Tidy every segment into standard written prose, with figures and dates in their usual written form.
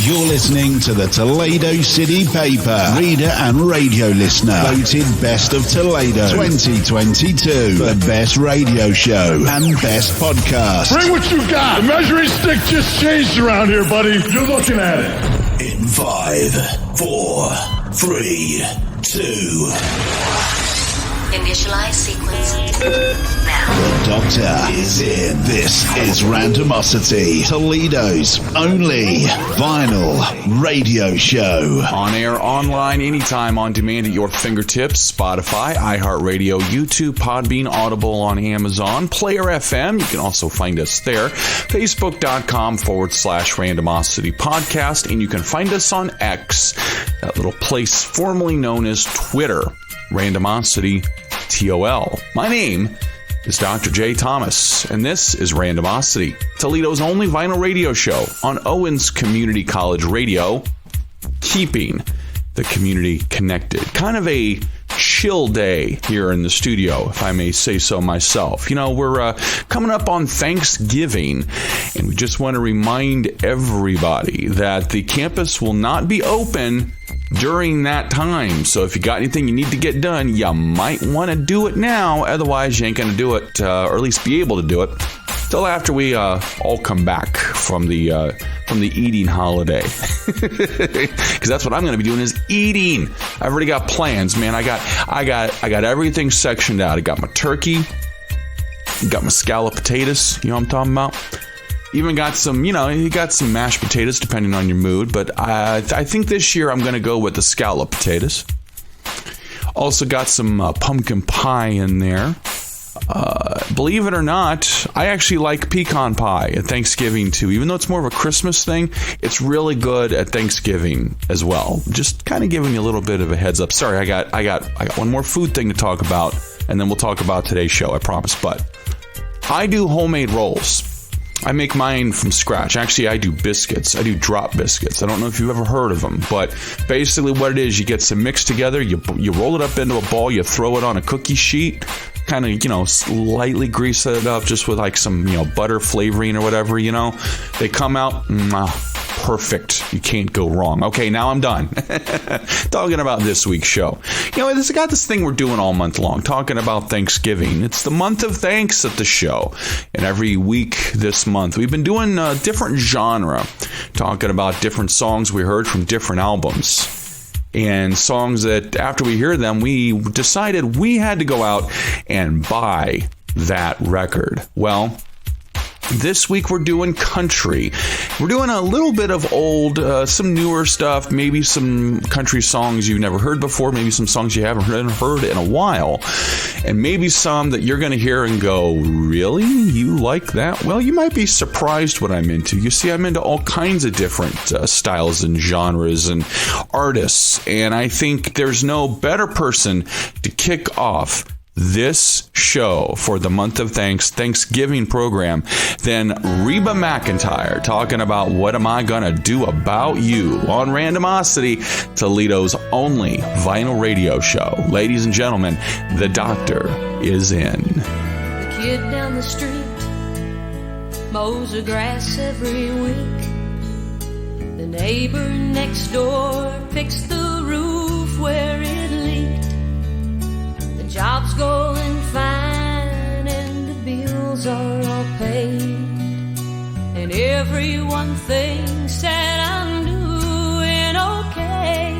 You're listening to the Toledo City Paper, reader and radio listener, voted Best of Toledo 2022, the best radio show and best podcast. Bring what you got. The measuring stick just changed around here, buddy. You're looking at it. In 5, 4, 3, 2... Initialize sequence now. The Doctor is in. This is Randomosity, Toledo's only vinyl radio show. On air, online, anytime, on demand at your fingertips. Spotify, iHeartRadio, YouTube, Podbean, Audible on Amazon, Player FM. You can also find us there. Facebook.com/Randomosity Podcast. And you can find us on X, that little place formerly known as Twitter. Randomosity TOL. My name is Dr. J. Thomas, and this is Randomosity, Toledo's only vinyl radio show on Owens Community College Radio, keeping the community connected. Kind of a chill day here in the studio, if I may say so myself. You know, we're coming up on Thanksgiving, and we just want to remind everybody that the campus will not be open during that time. So if you got anything you need to get done, you might want to do it now. Otherwise, you ain't going to do it, or at least be able to do it, till after we all come back from the eating holiday. Because that's what I'm going to be doing, is eating. I've already got plans, man. I got everything sectioned out. I got my turkey, got my scalloped potatoes. You know what I'm talking about? Even got some, you got some mashed potatoes depending on your mood. But I think this year I'm going to go with the scalloped potatoes. Also got some pumpkin pie in there. Believe it or not, I actually like pecan pie at Thanksgiving too. Even though it's more of a Christmas thing, it's really good at Thanksgiving as well. Just kind of giving you a little bit of a heads up. Sorry, I got one more food thing to talk about, and then we'll talk about today's show, I promise. But I do homemade rolls. I make mine from scratch. Actually, I do biscuits. I do drop biscuits. I don't know if you've ever heard of them, but basically what it is, you get some mix together, you roll it up into a ball, you throw it on a cookie sheet, kind of, slightly grease it up just with like some, butter flavoring or whatever, They come out, perfect. You can't go wrong. Okay, now I'm done. Talking about this week's show. I got this thing we're doing all month long, talking about Thanksgiving. It's the month of thanks at the show. And every week this month, we've been doing a different genre, talking about different songs we heard from different albums. And songs that after we hear them, we decided we had to go out and buy that record. Well, this week we're doing country. We're doing a little bit of old, some newer stuff, maybe some country songs you've never heard before, maybe some songs you haven't heard in a while, and maybe some that you're going to hear and go, really? You like that? Well, you might be surprised what I'm into. You see, I'm into all kinds of different styles and genres and artists, and I think there's no better person to kick off this show for the month of Thanksgiving program than Reba McEntire, talking about What Am I Gonna Do About You on Randomosity, Toledo's only vinyl radio show. Ladies and gentlemen, the Doctor is in. The kid down the street mows the grass every week. The neighbor next door fixed the roof where it leaked. Job's going fine and the bills are all paid, and everyone thinks that I'm doing okay.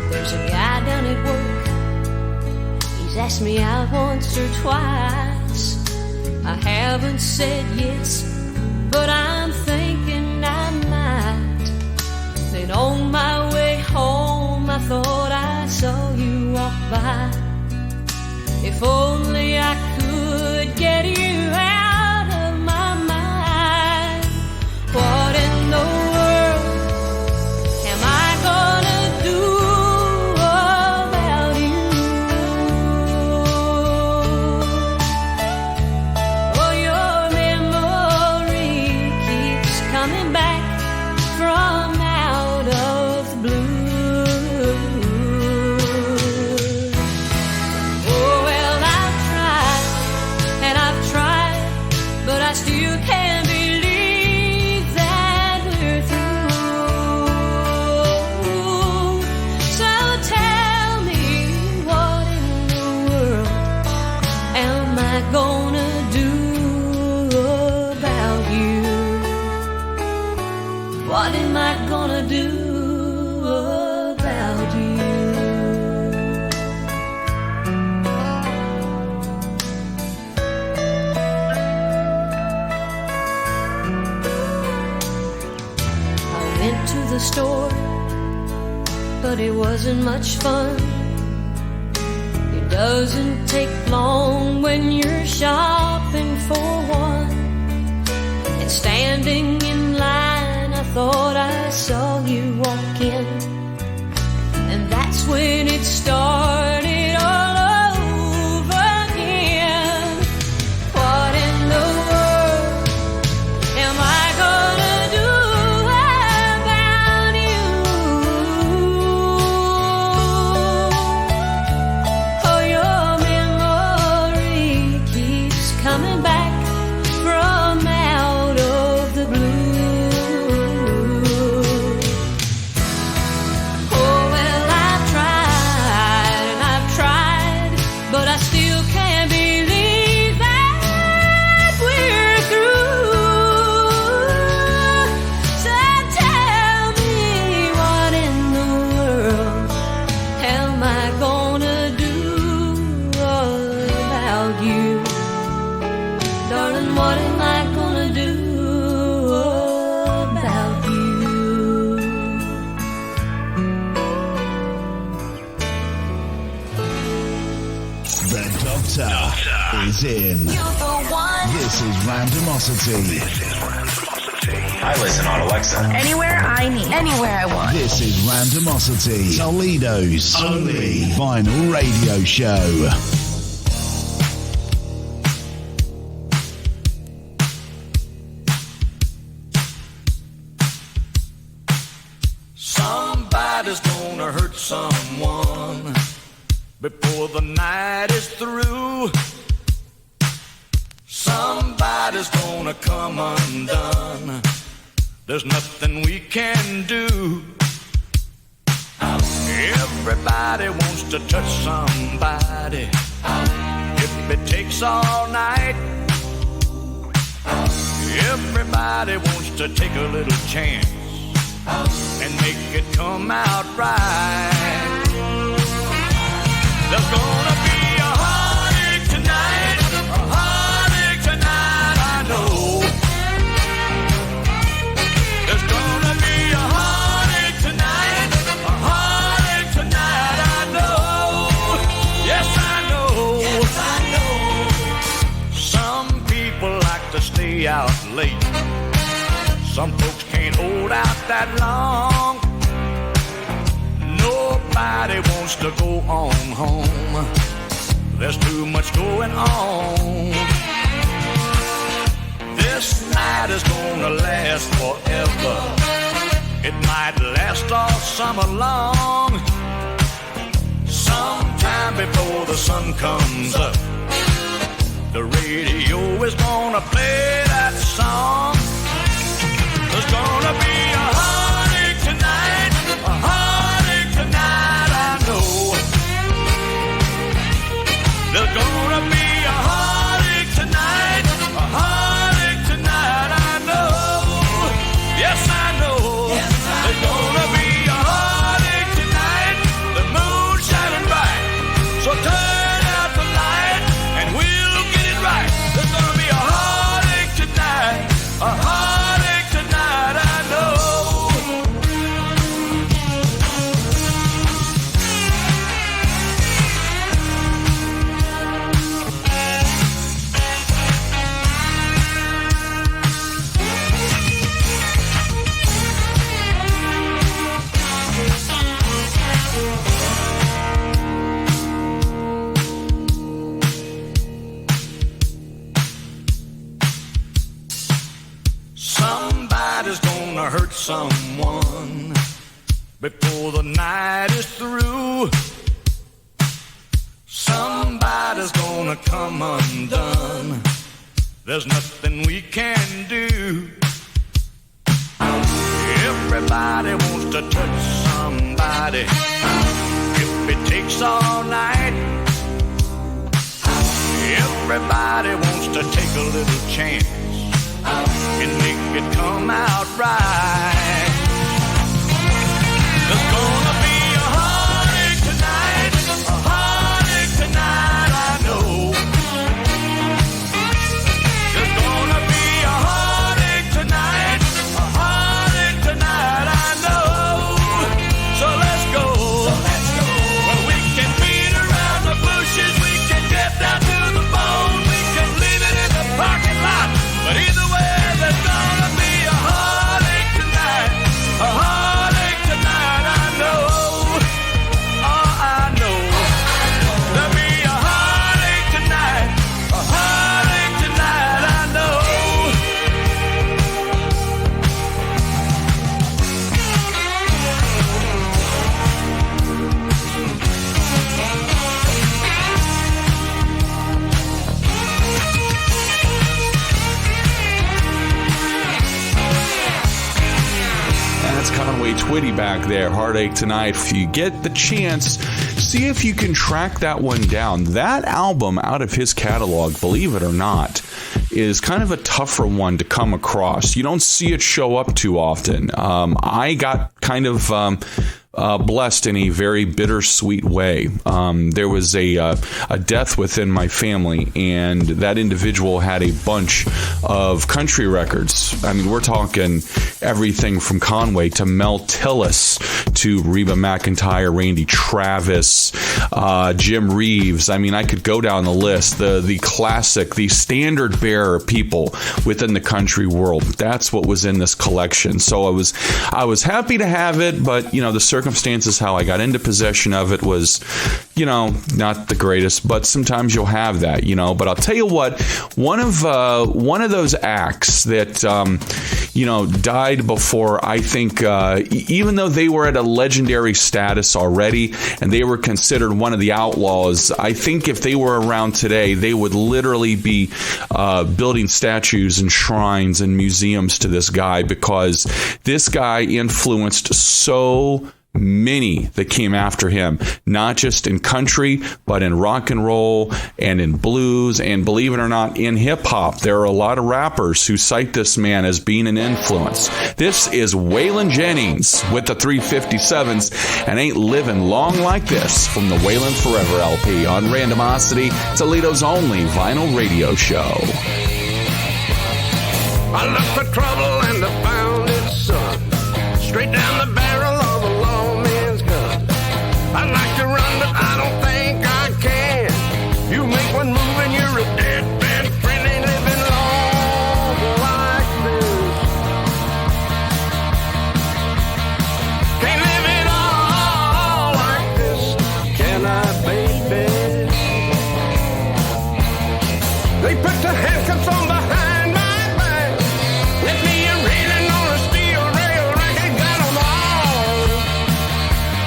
There's a guy down at work, he's asked me out once or twice. I haven't said yes, but I'm thinking I might. Then on my way home I thought I saw you walk by. If only I could get you out of my mind. What in the world am I gonna do about you? Oh, your memory keeps coming back from out of the blue. Oh, well, I've What am I gonna do about you? I went to the store, but it wasn't much fun. It doesn't take long when you're shopping for one. And standing in line, I thought I saw you walk in. And that's when it started all over again. What in the world am I gonna do about you? Oh, your memory keeps coming back from out of the blue. Oh, well, I've tried and I've tried, but I still can't believe that we're through. So tell me, what in the world am I gonna do about you? Darling, what am I gonna do about you? The doctor is in. You're the one. This is Randomosity. I listen on Alexa. Anywhere I need. Anywhere I want. This is Randomosity, Toledo's only vinyl radio show. Somebody's gonna hurt someone before the night is through. Somebody's gonna come undone. There's nothing we can do. Everybody wants to touch somebody. If it takes all night, everybody wants to take a little chance and make it come out right. There's gonna be a heartache tonight, I know. There's gonna be a heartache tonight, I know. Yes, I know. Yes, I know. Some people like to stay out late. Some folks can't hold out that long. Nobody wants to go on home. There's too much going on. This night is gonna last forever. It might last all summer long. Sometime before the sun comes up, the radio is gonna play that song. There's gonna be a heartache tonight, I know. There's gonna be a heartache tonight, I know. Yes, I know. Yes, there's gonna be a heartache tonight, the moon's shining bright. So turn out the light and we'll get it right. There's gonna be a heartache tonight, a heartache tonight, I know. Somebody's gonna hurt someone before the night is through. Somebody's gonna come undone. There's nothing we can do. Everybody wants to touch somebody. If it takes all night, everybody wants to take a little chance and make it come out right. That's Conway Twitty back there, Heartache Tonight. If you get the chance, see if you can track that one down. That album out of his catalog, believe it or not, is kind of a tougher one to come across. You don't see it show up too often. I got kind of blessed in a very bittersweet way. There was a death within my family, and that individual had a bunch of country records. I mean, we're talking everything from Conway to Mel Tillis to Reba McEntire, Randy Travis, Jim Reeves. I mean, I could go down the list. The classic, the standard bearer people within the country world. That's what was in this collection. So I was happy to have it, but the circumstances how I got into possession of it was, not the greatest. But sometimes you'll have that, But I'll tell you what, one of those acts that died before, I think, even though they were at a legendary status already and they were considered one of the outlaws, I think if they were around today, they would literally be building statues and shrines and museums to this guy, because this guy influenced so many that came after him, not just in country, but in rock and roll and in blues, and believe it or not, in hip hop. There are a lot of rappers who cite this man as being an influence. This is Waylon Jennings with the 357s and Ain't Living Long Like This from the Waylon Forever LP on Randomosity, Toledo's only vinyl radio show. I looked for trouble and I found its son, straight down the barrel of a lawman's gun. I'd like to run, but I don't think I can. You make one move and you're a dead friend. Ain't living long like this. Can't live it all like this. Can I, baby? They put the handcuffs on behind my back. Let me a reeling on a steel rail rack. They got them all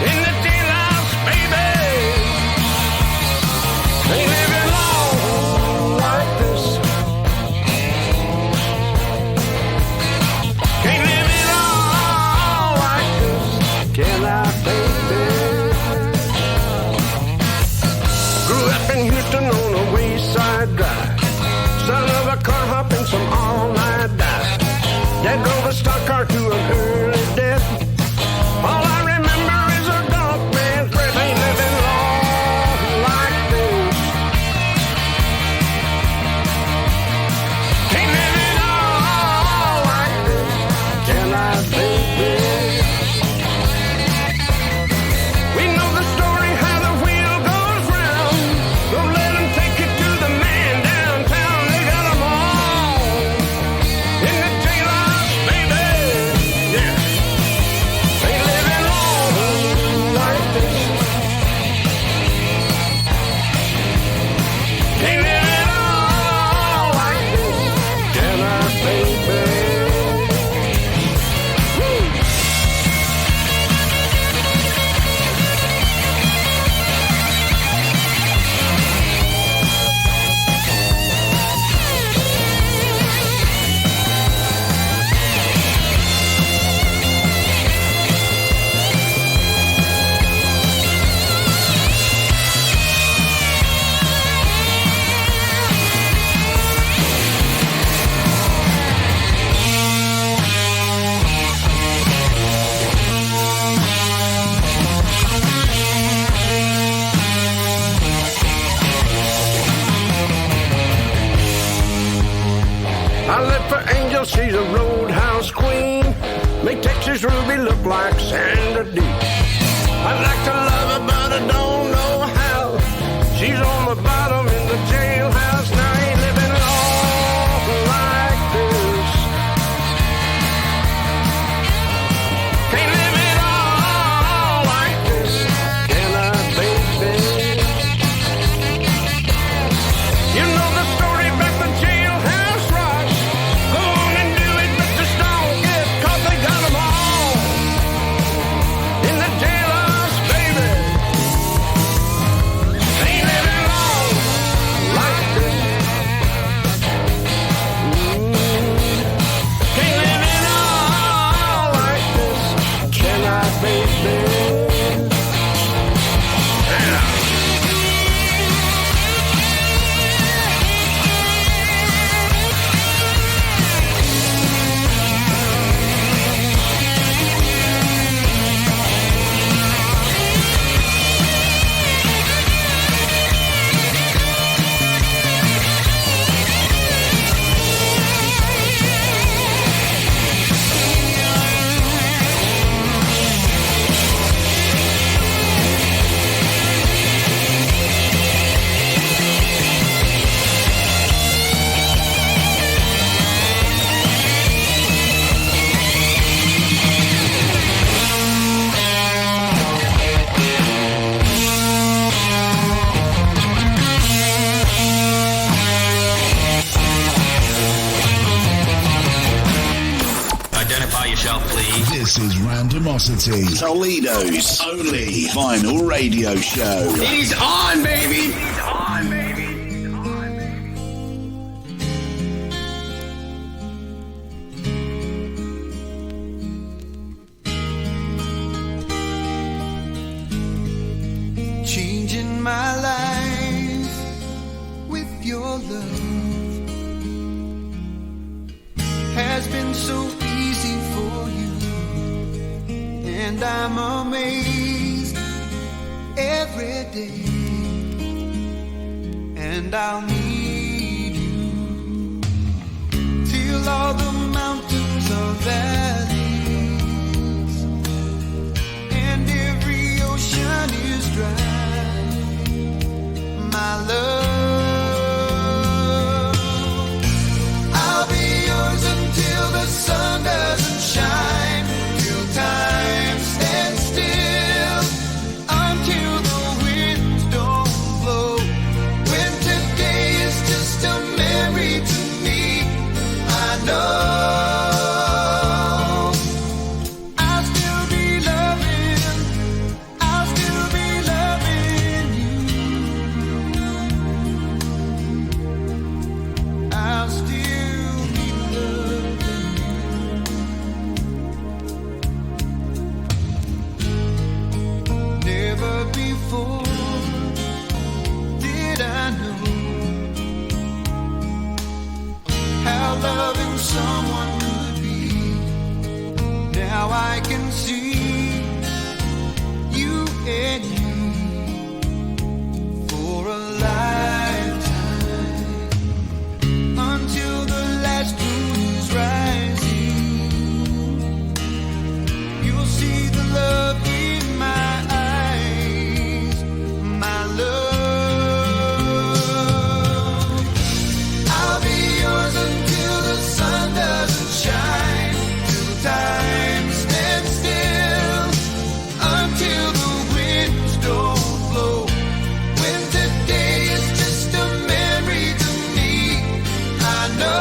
in the jailhouse, baby. They living long like this. Can't live it all like this. Can I, baby? Grew up in Houston on a wayside drive. Son of a car hop and some all-night dive. Dad drove a stock car to an early death. All I remember is a dark man's breath. Ain't living long like this. Can't live it all like this. Can I, baby? We know the story how the wheel goes round. Don't let them take you to the man downtown. They got them all in the jailhouse, baby. Yeah. They living long like this. Can't live it all like this. Can I, baby? Woo. I live for Angel, she's a roadhouse queen. Make Texas Ruby look like Sandra Dee. I'd like to love her, but I don't know how. She's on the bottom in the jailhouse. Now I ain't living long like this. Can't live it all like this. Can I, baby? You know the story about the jailhouse rocks. Go on and do it, but just don't get caught. They got them all in the This is Randomosity, Toledo's only vinyl radio show. He's on, baby! Changing my life with your love has been so easy for you, and I'm amazed every day, and I'll need you till all the mountains are valleys and every ocean is dry. My love, I'll be yours until the sun doesn't shine, till time stands still, until the winds don't blow. When today is just a memory to me, I know I'll still be loving, I'll still be loving you. I'll still be loving you. Never before did I know how loving someone could be. Now I can see you and me for a lifetime, until the last moon is rising. You'll see the love in my eyes, my love. I'll be yours until the sun doesn't shine, till time stands still, until the winds don't blow. When today is just a memory to me, I know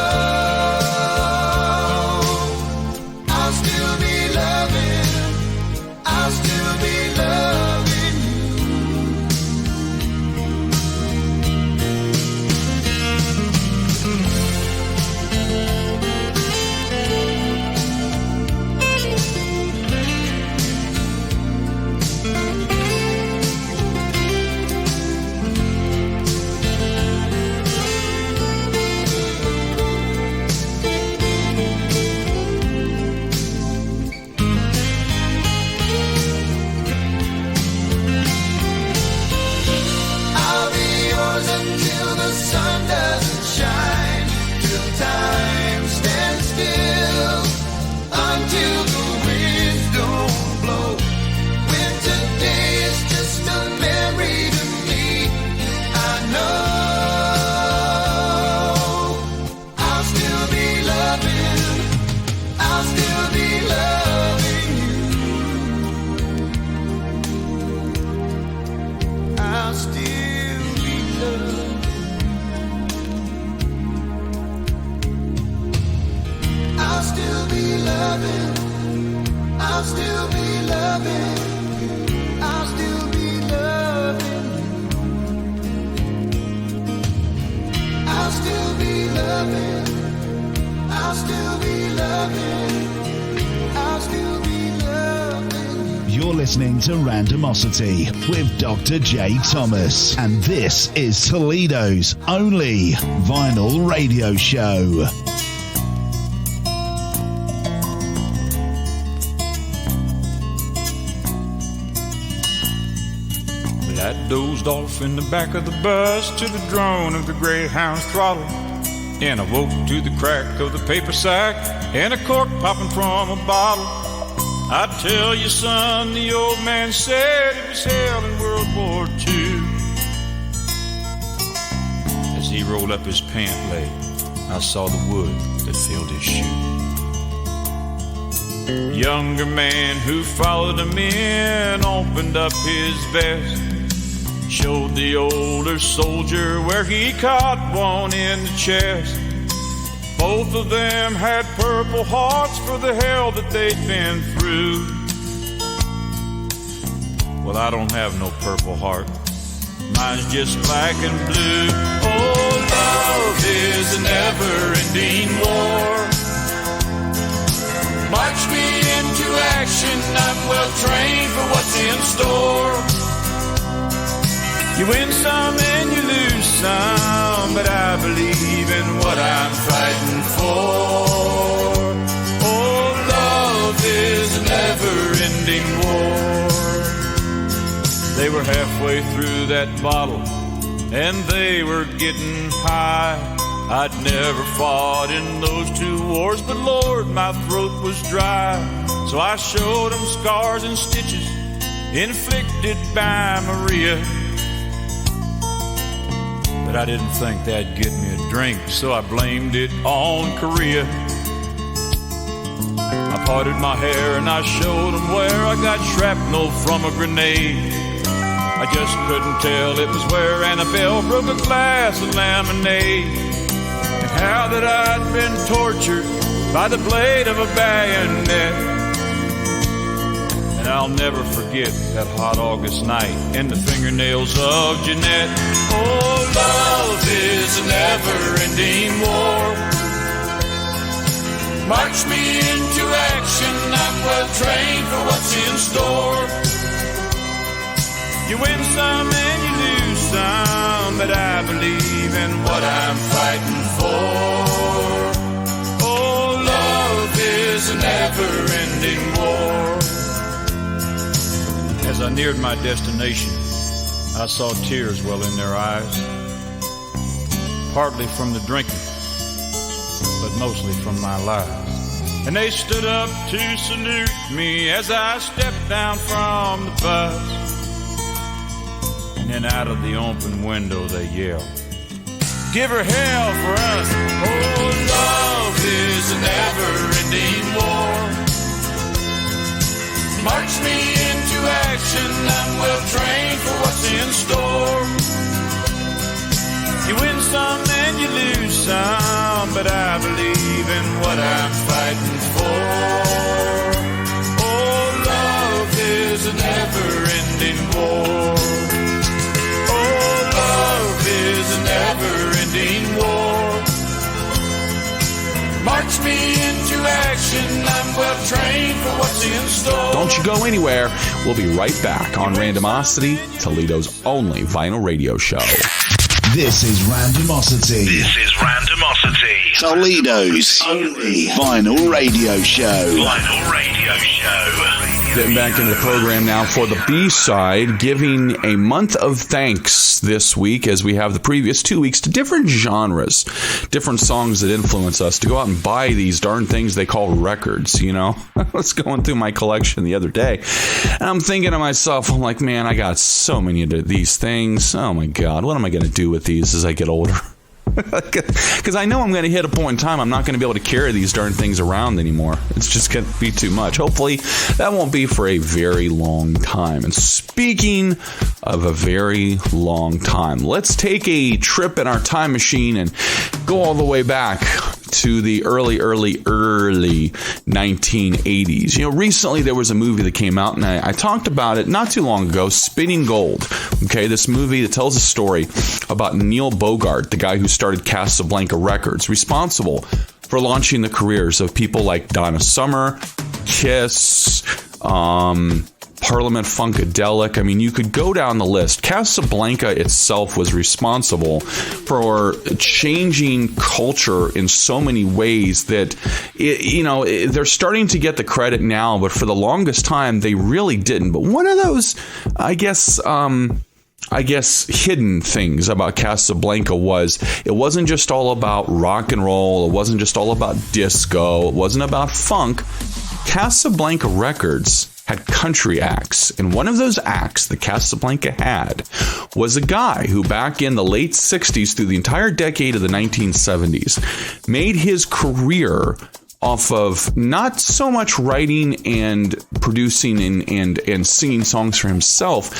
I'll still be loving, I'll still be loving you. I'll be yours until the sun doesn't shine, till time stands still, until the winds don't blow. When today is just a memory to me, I know I'll still be loving, I'll still be loving you. I'll still be loving. I'll still be loving, I'll still be loving, I'll still be loving you. I'll still be loving, I'll still be loving, I'll still be loving you. You're listening to Randomosity with Dr. J. Thomas, and this is Toledo's only vinyl radio show. I dozed off in the back of the bus to the drone of the Greyhound's throttle, and I woke to the crack of the paper sack and a cork popping from a bottle. I tell you, son, the old man said it was hell in World War II. As he rolled up his pant leg, I saw the wood that filled his shoe. A younger man who followed him in opened up his vest, showed the older soldier where he caught one in the chest. Both of them had pearl purple hearts for the hell that they'd been through. Well, I don't have no purple heart. Mine's just black and blue. Oh, love is a never-ending war. March me into action, I'm well trained for what's in store. You win some and you lose some, but I believe in what I'm fighting for. Oh, love is a never-ending war. They were halfway through that bottle, and they were getting high. I'd never fought in those two wars, but Lord, my throat was dry. So I showed them scars and stitches inflicted by Maria. But I didn't think that'd get me a drink, so I blamed it on Korea. I parted my hair and I showed them where I got shrapnel from a grenade. I just couldn't tell it was where Annabelle broke a glass of lemonade. And how that I'd been tortured by the blade of a bayonet. And I'll never forget that hot August night and the fingernails of Jeanette. Oh, love is a never-ending war. March me into action, I'm well trained for what's in store. You win some and you lose some, but I believe in what I'm fighting for. Oh, love is a never-ending war. As I neared my destination, I saw tears well in their eyes, partly from the drinking, but mostly from my lies. And they stood up to salute me as I stepped down from the bus. And out of the open window they yelled, "Give her hell for us." Oh, love is a never-ending war. March me into action, I'm well trained for what's in store. You win some and you lose some, but I believe in what I'm fighting for. Oh, love is a never-ending war. Love is a never-ending war. March me into action, I'm well trained for what's in store. Don't you go anywhere. We'll be right back on Randomosity, Toledo's only vinyl radio show. This is Randomosity. This is Randomosity. Toledo's only vinyl radio show. Vinyl radio show. Getting back into the program now for the B-side, giving a month of thanks this week as we have the previous 2 weeks to different genres, different songs that influence us, to go out and buy these darn things they call records, you know? I was going through my collection the other day, and I'm thinking to myself, I'm like, man, I got so many of these things. Oh my God, what am I going to do with these as I get older? Because I know I'm going to hit a point in time I'm not going to be able to carry these darn things around anymore. It's just going to be too much. Hopefully that won't be for a very long time. And speaking of a very long time, let's take a trip in our time machine and go all the way back to the early 1980s. You know, recently there was a movie that came out, and I talked about it not too long ago, Spinning Gold. Okay, this movie that tells a story about Neil Bogart, the guy who started Casablanca Records, responsible for launching the careers of people like Donna Summer, Kiss, Parliament Funkadelic. I mean, you could go down the list. Casablanca itself was responsible for changing culture in so many ways that, they're starting to get the credit now, but for the longest time, they really didn't. But one of those, I guess, hidden things about Casablanca was it wasn't just all about rock and roll. It wasn't just all about disco. It wasn't about funk. Casablanca Records had country acts, and one of those acts that Casablanca had was a guy who back in the late 60s through the entire decade of the 1970s made his career off of not so much writing and producing and singing songs for himself.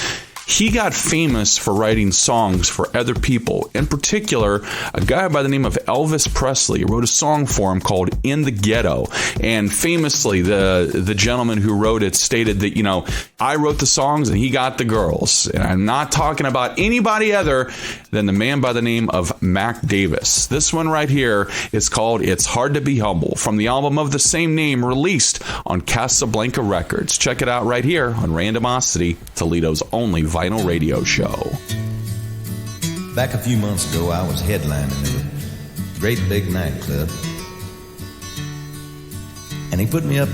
He got famous for writing songs for other people. In particular, a guy by the name of Elvis Presley wrote a song for him called In the Ghetto. And famously, the gentleman who wrote it stated that, I wrote the songs and he got the girls. And I'm not talking about anybody other than the man by the name of Mac Davis. This one right here is called It's Hard to Be Humble, from the album of the same name released on Casablanca Records. Check it out right here on Randomosity, Toledo's only vinyl radio show. Back a few months ago, I was headlining at a great big nightclub, and he put me up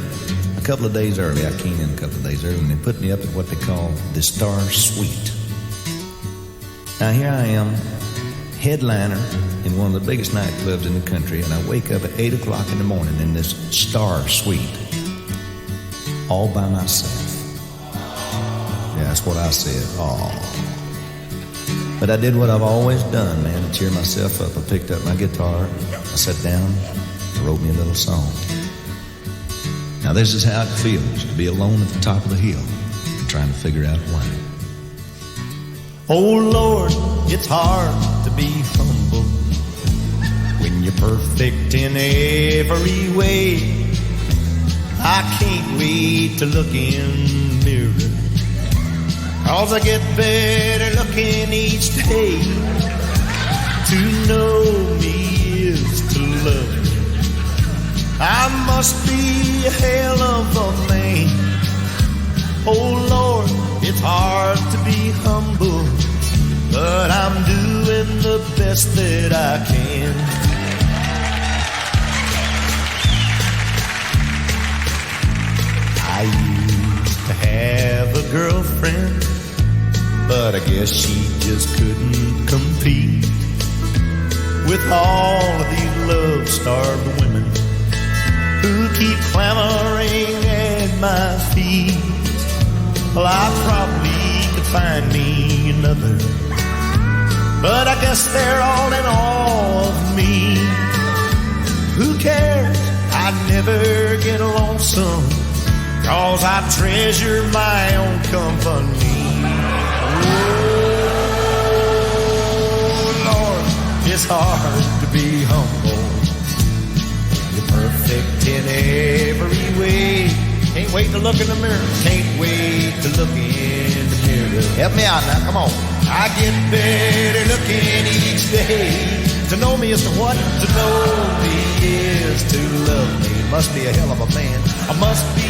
a couple of days early. I came in a couple of days early, and they put me up at what they call the Star Suite. Now here I am, headliner in one of the biggest nightclubs in the country, and I wake up at 8 o'clock in the morning in this Star Suite, all by myself. Yeah, that's what I said. Oh. But I did what I've always done, man, to cheer myself up. I picked up my guitar, I sat down, I wrote me a little song. Now this is how it feels to be alone at the top of the hill, trying to figure out why. Oh Lord, it's hard to be humble when you're perfect in every way. I can't wait to look in the mirror, 'cause I get better looking each day. To know me is to love me. I must be a hell of a man. Oh Lord, it's hard to be humble, but I'm doing the best that I can. I used to have a girlfriend, but I guess she just couldn't compete with all of these love-starved women who keep clamoring at my feet. Well, I probably could find me another, but I guess they're all in awe of me. Who cares? I never get lonesome, 'cause I treasure my own company. Oh, Lord, it's hard to be humble. You're perfect in every way. Can't wait to look in the mirror. Can't wait to look in the mirror. Help me out now, come on. I get better looking each day. To know me is to what? To know me is to love me. Must be a hell of a man. I must be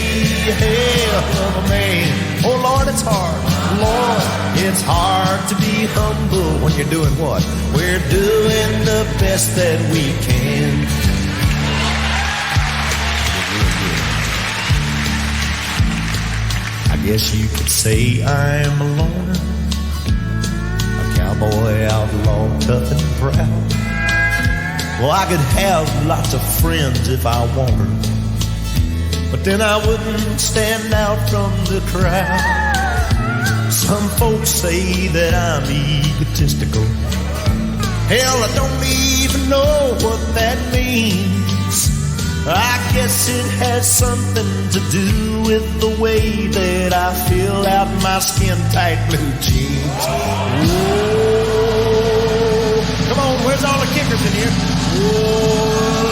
a hell of a man. Oh Lord, it's hard. Lord, it's hard to be humble when you're doing what? We're doing the best that we can. I guess you could say I'm a loner, a cowboy outlaw, tough and proud. Well, I could have lots of friends if I wanted, but then I wouldn't stand out from the crowd. Some folks say that I'm egotistical. Hell, I don't even know what that means. I guess it has something to do with the way that I fill out my skin-tight blue jeans. Whoa. Come on, where's all the kickers in here? Oh,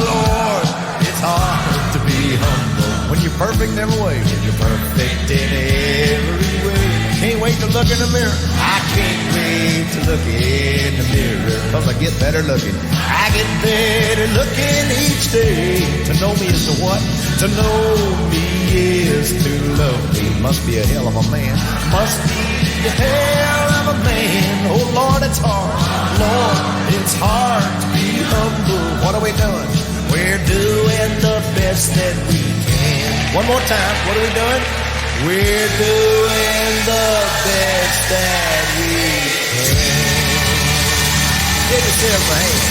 Lord, it's hard to be humble when you're perfect in every way. When you're perfect in every way. Can't wait to look in the mirror. I can't wait to look in the mirror, 'cause I get better looking. I get better looking each day. To know me is to what? To know me is to love me. Must be a hell of a man. Must be a hell of a man. Oh Lord, it's hard. Lord, it's hard to be humble. What are we doing? We're doing the best that we can. One more time. What are we doing? We're doing the best that we can. Give yourself a hand.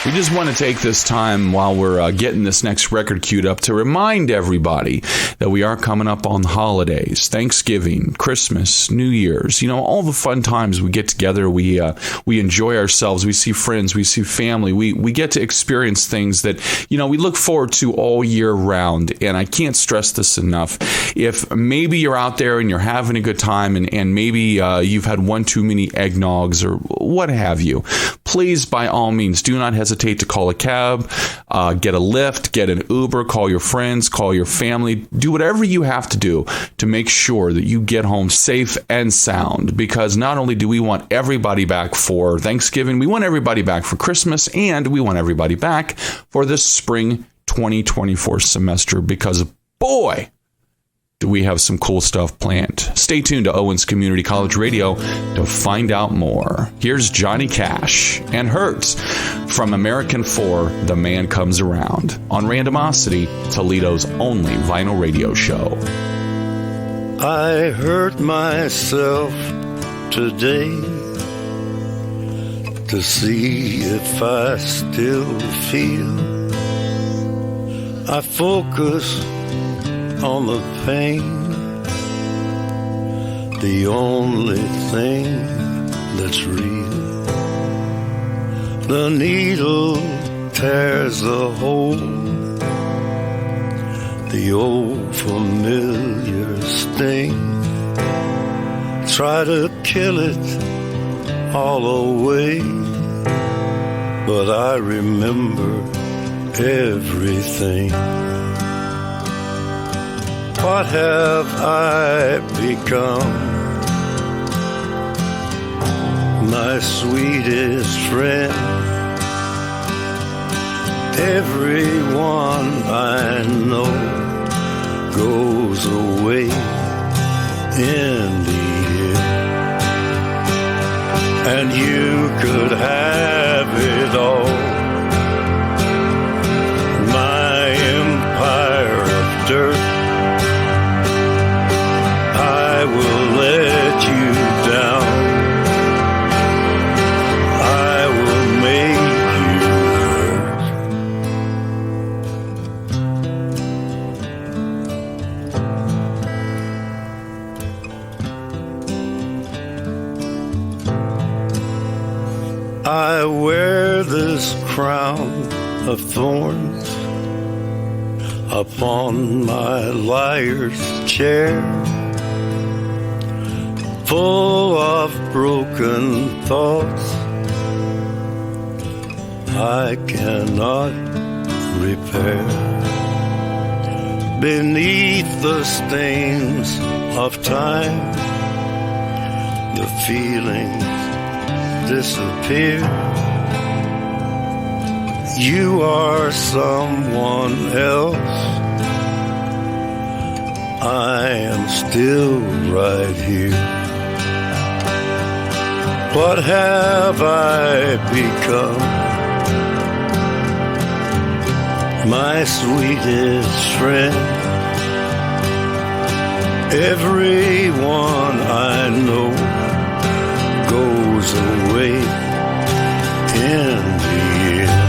We just want to take this time while we're getting this next record queued up to remind everybody that we are coming up on the holidays, Thanksgiving, Christmas, New Year's, all the fun times we get together. We enjoy ourselves. We see friends. We see family. We get to experience things that, we look forward to all year round. And I can't stress this enough. If maybe you're out there and you're having a good time and maybe you've had one too many eggnogs or what have you, please, by all means, do not hesitate to call a cab, get a Lyft, get an Uber, call your friends, call your family, do whatever you have to do to make sure that you get home safe and sound, because not only do we want everybody back for Thanksgiving, we want everybody back for Christmas, and we want everybody back for this spring 2024 semester, because boy, do we have some cool stuff planned. Stay tuned to Owens Community College Radio to find out more. Here's Johnny Cash and Hurts from American 4, The Man Comes Around, on Randomosity, Toledo's only vinyl radio show. I hurt myself today to see if I still feel. I focus on the pain, the only thing that's real. The needle tears a hole, the old familiar sting. Try to kill it all away, but I remember everything. What have I become? My sweetest friend. Everyone I know goes away in the end. And you could have it all. My empire of dirt, I will let you down. I will make you hurt. I wear this crown of thorns upon my liar's chair, full of broken thoughts I cannot repair. Beneath the stains of time, the feelings disappear. You are someone else. I am still right here. What have I become? My sweetest friend. Everyone I know goes away in the end.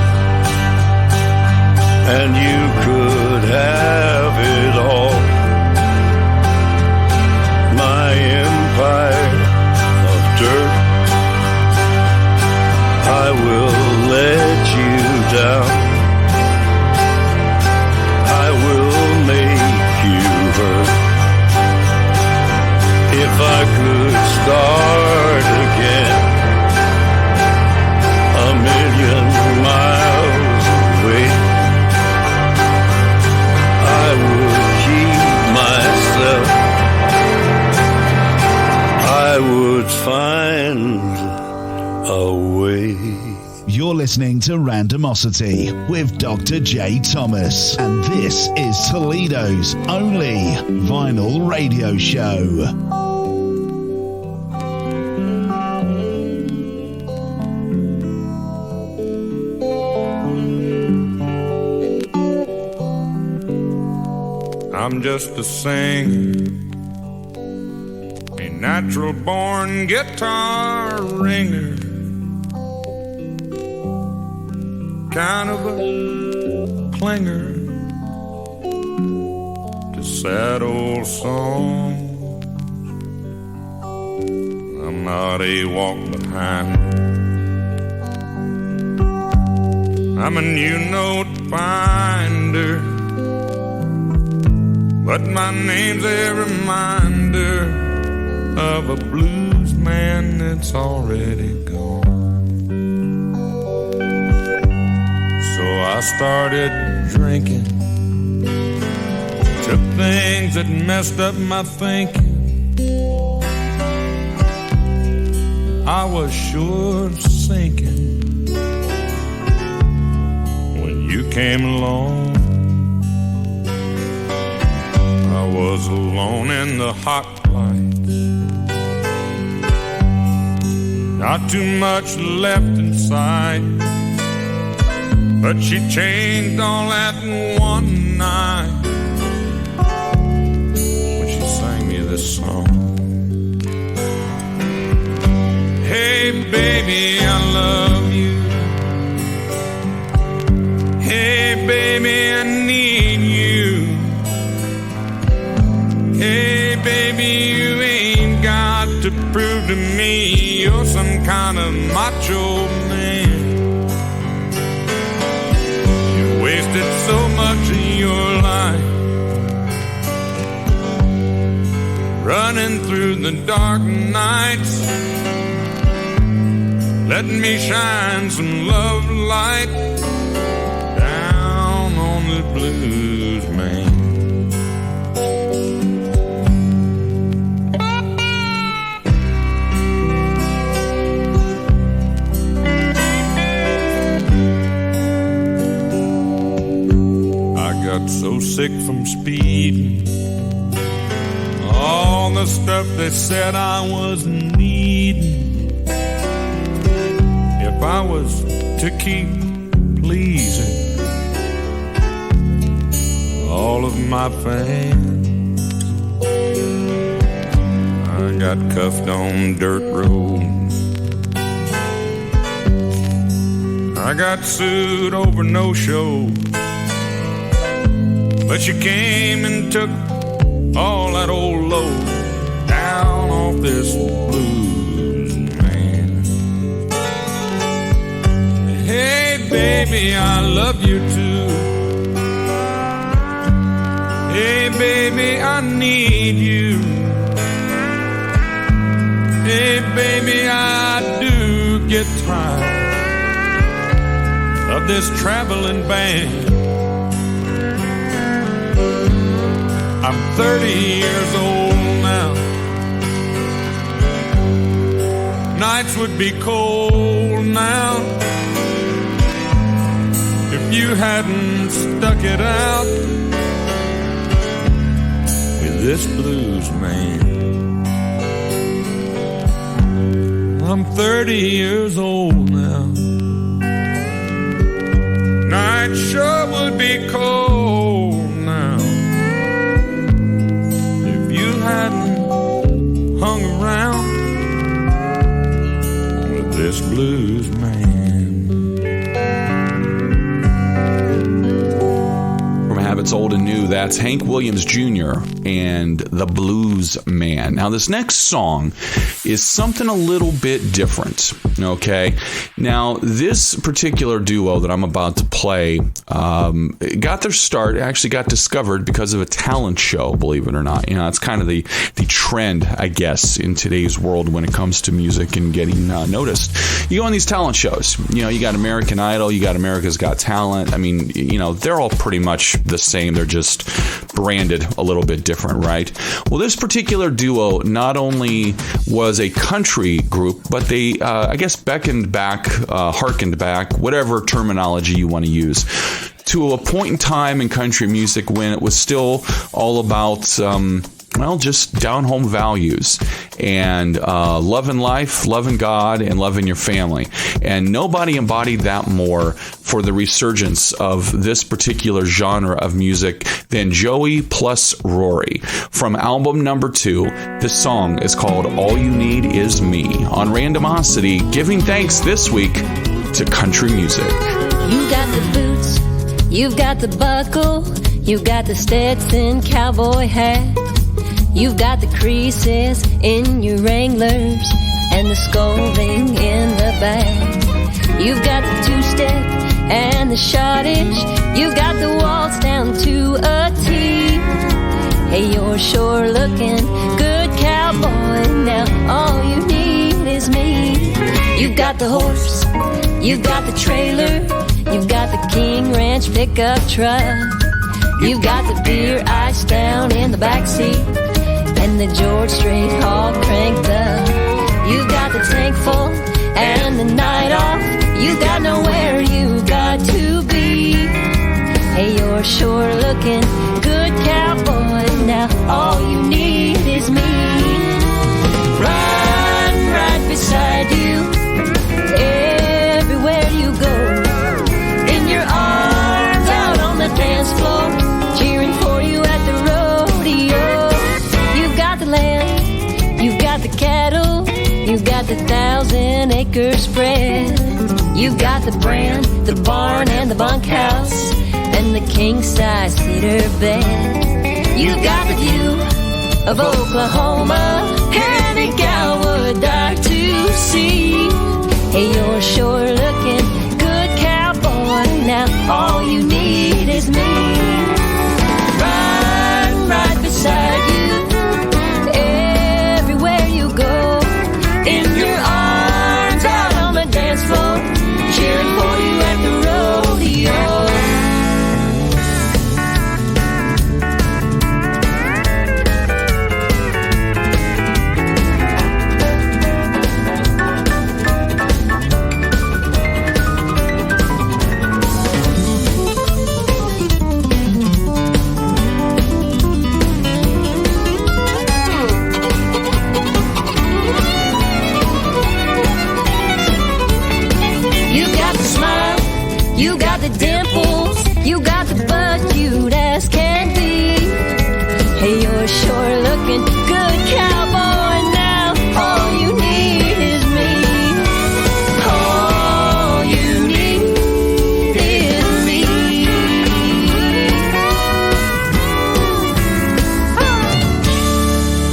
And you could have it all. My empire of dirt, I will let you down. I will make you hurt. If I could start again, 1,000,000 miles away, I would keep myself. I would find a way. You're listening to Randomosity with Dr. J. Thomas, and this is Toledo's only vinyl radio show. I'm just a singer, a natural born guitar ringer. kind of a clinger to sad old songs. I'm not a walk behind. I'm a new note finder, but my name's a reminder of a blues man that's already gone. So I started drinking, took things that messed up my thinking. I was sure sinking when you came along. I was alone in the hot lights, not too much left inside, but she changed all that in one night when she sang me this song. Hey baby, I love you. Hey baby, I need you. Hey baby, you ain't got to prove to me you're some kind of macho man. You wasted so much of your life running through the dark nights, letting me shine some love light down on the blues man. I got so sick from speeding, all the stuff they said I was needing. If I was to keep pleasing all of my fans, I got cuffed on dirt roads, I got sued over no show, but you came and took all that old load down off this blues man. Hey baby, I love you too. Hey baby, I need you. Hey baby, I do get tired of this traveling band. I'm 30 years old now. Nights would be cold now if you hadn't stuck it out with this blues man. I'm 30 years old now. Night sure would be cold now if you hadn't hung around with this blues man. From Habits Old and New, that's Hank Williams Jr. and the Blues Man. Now, this next song is something a little bit different, okay? Now, this particular duo that I'm about to play got their start, actually got discovered because of a talent show, believe it or not. You know, it's kind of the trend, I guess, in today's world when it comes to music and getting noticed. You go on these talent shows, you know, you got American Idol, you got America's Got Talent. I mean, you know, they're all pretty much the same. They're just branded a little bit different, right? Well, this particular duo not only was a country group, but they, I guess, beckoned back, harkened back, whatever terminology you want to use, to a point in time in country music when it was still all about, well, just down-home values and loving life, loving God, and loving your family. And nobody embodied that more for the resurgence of this particular genre of music than Joey plus Rory. From album number 2, this song is called All You Need Is Me on Randomosity, giving thanks this week to country music. You got the boots, you've got the buckle, you've got the Stetson cowboy hat. You've got the creases in your Wranglers and the scolding in the back. You've got the two-step and the shottage. You've got the waltz down to a T. Hey, you're sure looking good, cowboy. Now all you need is me. You've got the horse, you've got the trailer, you've got the King Ranch pickup truck. You've got the beer ice down in the backseat and the George Strait all cranked up. You've got the tank full and the night off. You got nowhere you got to be. Hey, you're sure looking good, cowboy. Now all you need is me. Riding right beside you everywhere you go. In your arms out on the dance floor, cheering for you at the rodeo. You've got the land, you've got the cattle, you've got the 1,000-acre spread. You've got the brand, the barn, and the bunkhouse, and the king-size cedar bed. You've got the view of Oklahoma, any gal would die to see. Hey, you're sure looking good, cowboy. Now all you need is me. Riding right beside you everywhere you go. In your arms out on the dance floor, cheering for you at the rodeo. You got the dimples, you got the butt, cute as can be. Hey, you're sure looking good, cowboy. Now all you need is me. All you need is me.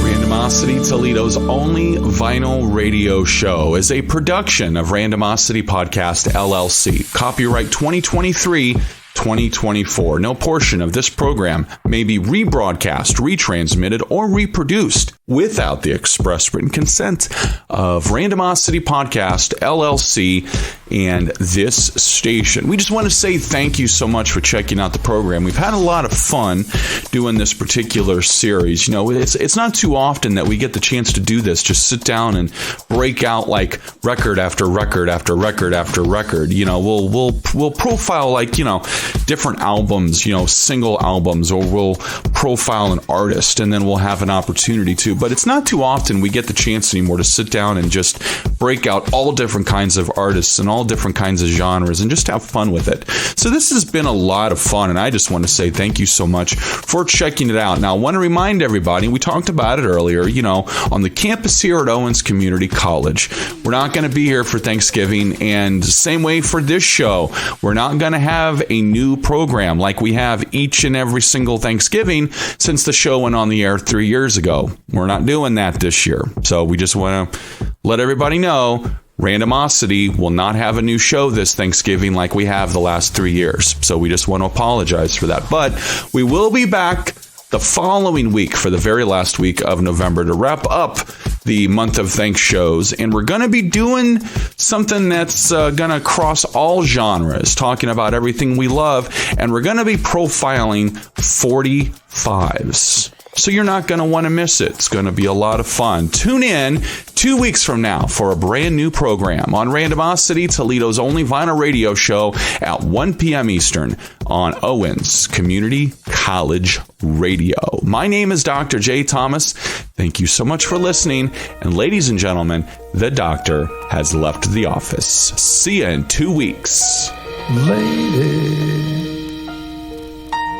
Randomosity, Toledo's only vinyl radio show, is a production of Randomosity Podcast LLC. Copyright 2023-2024. No portion of this program may be rebroadcast, retransmitted, or reproduced without the express written consent of Randomosity Podcast LLC and this station. We just want to say thank you so much for checking out the program. We've had a lot of fun doing this particular series. You know, it's not too often that we get the chance to do this. Just sit down and break out like record after record after record after record. You know, we'll profile like, you know, different albums, you know, single albums, or we'll profile an artist, and then we'll have an opportunity to. But it's not too often we get the chance anymore to sit down and just break out all different kinds of artists and all different kinds of genres and just have fun with it. So this has been a lot of fun, and I just want to say thank you so much for checking it out. Now, I want to remind everybody, we talked about it earlier, you know, on the campus here at Owens Community College. We're not going to be here for Thanksgiving, and same way for this show. We're not going to have a new program like we have each and every single Thanksgiving since the show went on the air 3 years ago. We're not doing that this year. So we just want to let everybody know Randomosity will not have a new show this Thanksgiving like we have the last 3 years. So we just want to apologize for that. But we will be back the following week for the very last week of November to wrap up the month of thanks shows. And we're going to be doing something that's going to cross all genres, talking about everything we love. And we're going to be profiling 45s. So you're not going to want to miss it. It's going to be a lot of fun. Tune in 2 weeks from now for a brand new program on Randomosity, Toledo's only vinyl radio show at 1 p.m. Eastern on Owens Community College Radio. My name is Dr. J. Thomas. Thank you so much for listening. And ladies and gentlemen, the doctor has left the office. See you in 2 weeks. Lady,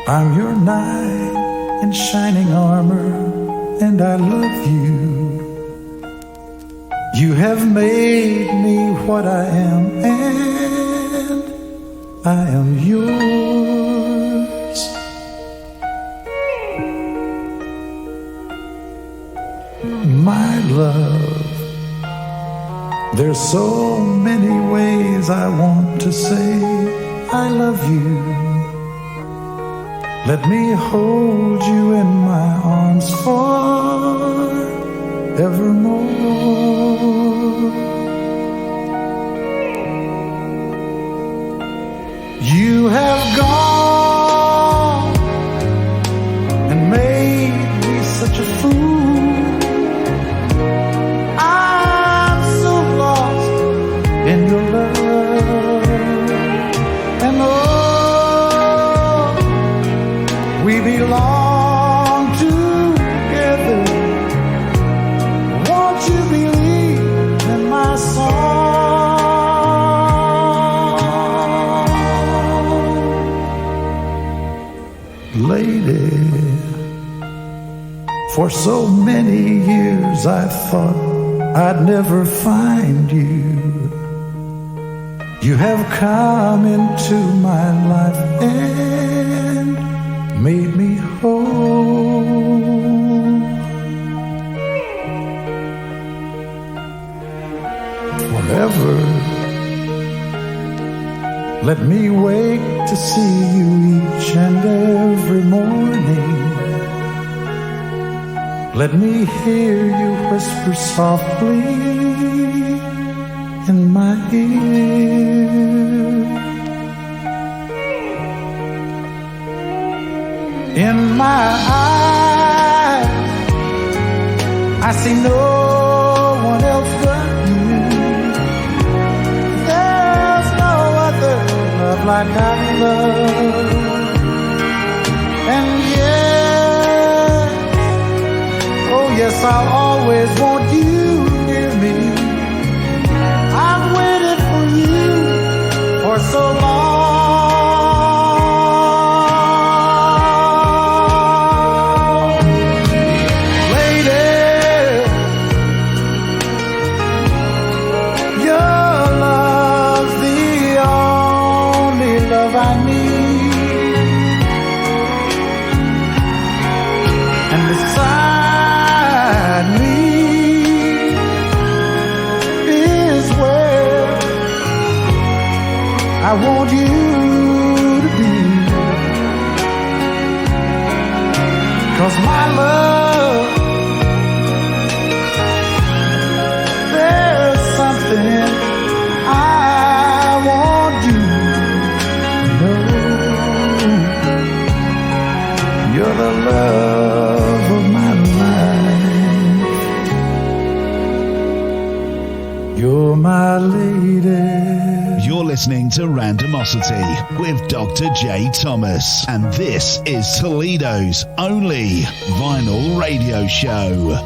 I'm your knight in shining armor, and I love you. You have made me what I am, and I am yours. My love, there's so many ways I want to say I love you. Let me hold you in my arms forevermore. You have gone and made me such a fool. I'm so lost in your love. And oh, we belong together. Won't you believe in my song? Lady, for so many years I thought I'd never find you. You have come into my life and made me whole. Forever, let me wake to see you each and every morning. Let me hear you whisper softly in my ear. In my eyes, I see no one else but you. There's no other love like I love. And yes, I'll always want you near me. I've waited for you for so long. Lady, your love's the only love I need. And beside me is where I want you to be. 'Cause my love, there's something I want you to know. You're the love of my life. You're my lady. You're listening to Randomosity with Dr. J. Thomas, and this is Toledo's only vinyl radio show.